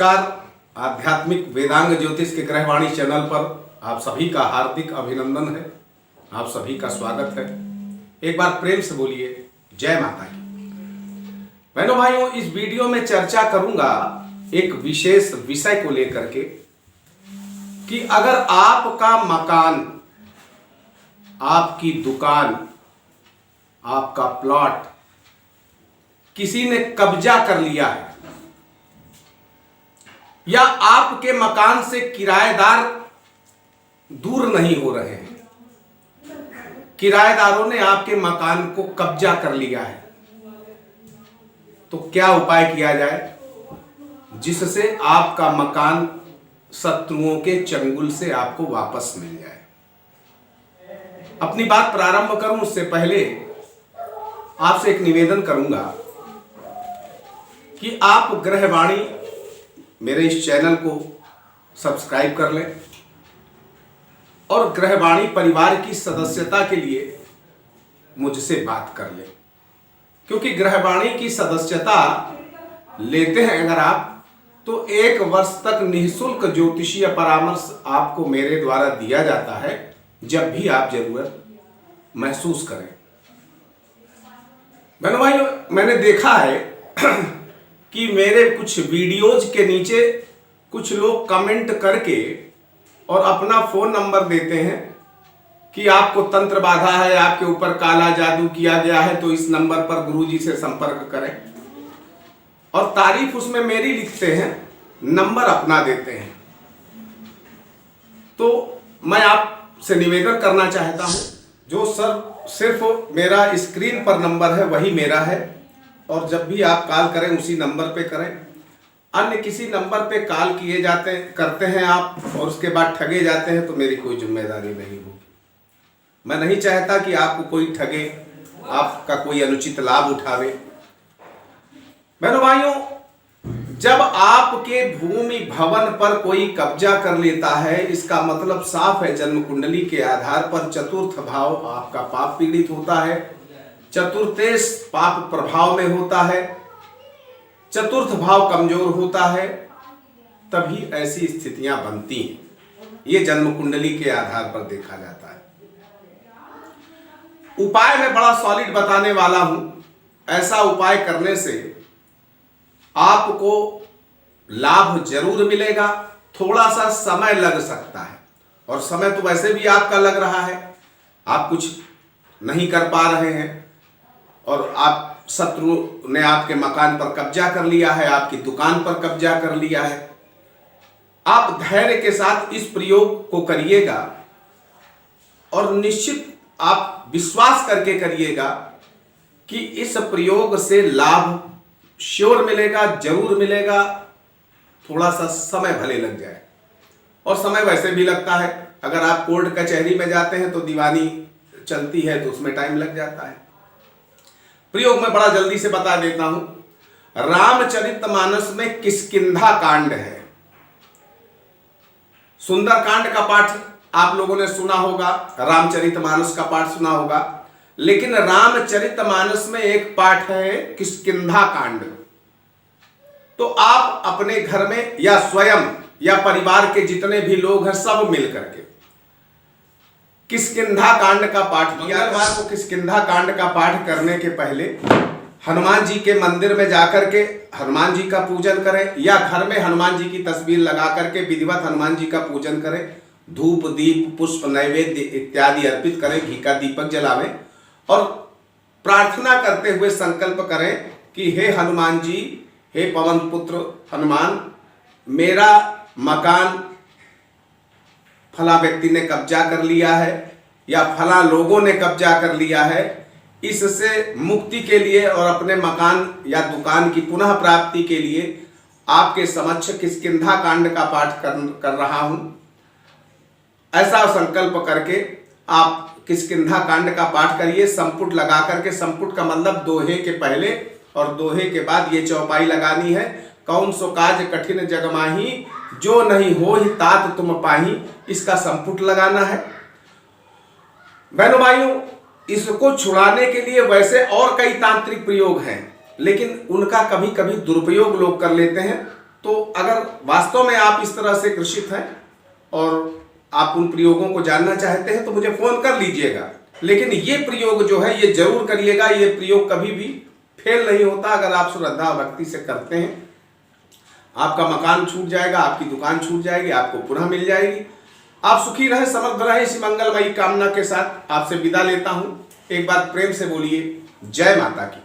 नमस्कार। आध्यात्मिक वेदांग ज्योतिष के ग्रहवाणी चैनल पर आप सभी का हार्दिक अभिनंदन है। आप सभी का स्वागत है। एक बार प्रेम से बोलिए जय माता की। बहनों भाइयों, इस वीडियो में चर्चा करूंगा एक विशेष विषय को लेकर के कि अगर आपका मकान, आपकी दुकान, आपका प्लॉट किसी ने कब्जा कर लिया है या आपके मकान से किराएदार दूर नहीं हो रहे हैं, किराएदारों ने आपके मकान को कब्जा कर लिया है, तो क्या उपाय किया जाए जिससे आपका मकान शत्रुओं के चंगुल से आपको वापस मिल जाए। अपनी बात प्रारंभ करूं उससे पहले आपसे एक निवेदन करूंगा कि आप ग्रहवाणी मेरे इस चैनल को सब्सक्राइब कर लें और ग्रहवाणी परिवार की सदस्यता के लिए मुझसे बात कर लें, क्योंकि ग्रहवाणी की सदस्यता लेते हैं अगर आप, तो 1 वर्ष तक निःशुल्क ज्योतिषीय परामर्श आपको मेरे द्वारा दिया जाता है जब भी आप जरूरत महसूस करें। बहनों भाइयों, मैंने देखा है कि मेरे कुछ वीडियोज के नीचे कुछ लोग कमेंट करके और अपना फोन नंबर देते हैं कि आपको तंत्र बाधा है, आपके ऊपर काला जादू किया गया है, तो इस नंबर पर गुरुजी से संपर्क करें, और तारीफ उसमें मेरी लिखते हैं, नंबर अपना देते हैं। तो मैं आपसे निवेदन करना चाहता हूं, जो सिर्फ मेरा स्क्रीन पर नंबर है वही मेरा है, और जब भी आप कॉल करें उसी नंबर पे करें। अन्य किसी नंबर पे कॉल करते हैं आप और उसके बाद ठगे जाते हैं तो मेरी कोई जिम्मेदारी नहीं होगी। मैं नहीं चाहता कि आपको कोई ठगे, आपका कोई अनुचित लाभ उठावे। बहनों भाइयों, जब आपके भूमि भवन पर कोई कब्जा कर लेता है, इसका मतलब साफ है जन्म कुंडली के आधार पर चतुर्थ भाव आपका पाप पीड़ित होता है, चतुर्थेश पाप प्रभाव में होता है, चतुर्थ भाव कमजोर होता है, तभी ऐसी स्थितियां बनती हैं। ये जन्म कुंडली के आधार पर देखा जाता है। उपाय मैं बड़ा सॉलिड बताने वाला हूं। ऐसा उपाय करने से आपको लाभ जरूर मिलेगा, थोड़ा सा समय लग सकता है, और समय तो वैसे भी आपका लग रहा है, आप कुछ नहीं कर पा रहे हैं और आप शत्रु ने आपके मकान पर कब्जा कर लिया है, आपकी दुकान पर कब्जा कर लिया है। आप धैर्य के साथ इस प्रयोग को करिएगा और निश्चित आप विश्वास करके करिएगा कि इस प्रयोग से लाभ श्योर मिलेगा, जरूर मिलेगा। थोड़ा सा समय भले लग जाए, और समय वैसे भी लगता है। अगर आप कोर्ट कचहरी में जाते हैं तो दीवानी चलती है तो उसमें टाइम लग जाता है। प्रयोग में बड़ा जल्दी से बता देता हूं। रामचरितमानस में किष्किंधा कांड है। सुंदर कांड का पाठ आप लोगों ने सुना होगा, रामचरितमानस का पाठ सुना होगा, लेकिन रामचरितमानस में एक पाठ है किष्किंधा कांड। तो आप अपने घर में या स्वयं या परिवार के जितने भी लोग हैं सब मिल करके किष्किंधा कांड का पाठ किया। मंगलवार को किष्किंधा कांड का पाठ करने के पहले हनुमान जी के मंदिर में जाकर के हनुमान जी का पूजन करें, या घर में हनुमान जी की तस्वीर लगा करके विधिवत हनुमान जी का पूजन करें। धूप दीप पुष्प नैवेद्य इत्यादि अर्पित करें, घी का दीपक जलावें और प्रार्थना करते हुए संकल्प करें कि हे हनुमान जी, हे पवन पुत्र हनुमान, मेरा मकान फला व्यक्ति ने कब्जा कर लिया है या फला लोगों ने कब्जा कर लिया है, इससे मुक्ति के लिए और अपने मकान या दुकान की पुनः प्राप्ति के लिए आपके समक्ष किष्किंधा कांड का पाठ कर रहा हूं। ऐसा संकल्प करके आप किष्किंधा कांड का पाठ करिए। संपुट लगा करके, संपुट का मतलब दोहे के पहले और दोहे के बाद ये चौपाई लगानी है। कौन सो काज कठिन जग माही, जो नहीं हो ही तात तुम पाही, इसका संपुट लगाना है। बहनों भाइयों, इसको छुड़ाने के लिए वैसे और कई तांत्रिक प्रयोग हैं, लेकिन उनका कभी कभी दुरुपयोग लोग कर लेते हैं तो अगर वास्तव में आप इस तरह से ग्रसित हैं और आप उन प्रयोगों को जानना चाहते हैं तो मुझे फोन कर लीजिएगा। लेकिन ये प्रयोग जो है ये जरूर करिएगा, ये प्रयोग कभी भी फेल नहीं होता। अगर आप श्रद्धा भक्ति से करते हैं, आपका मकान छूट जाएगा, आपकी दुकान छूट जाएगी, आपको पुनः मिल जाएगी। आप सुखी रहे, समृद्ध रहे, इसी मंगलमयी कामना के साथ आपसे विदा लेता हूं। एक बार प्रेम से बोलिए जय माता की।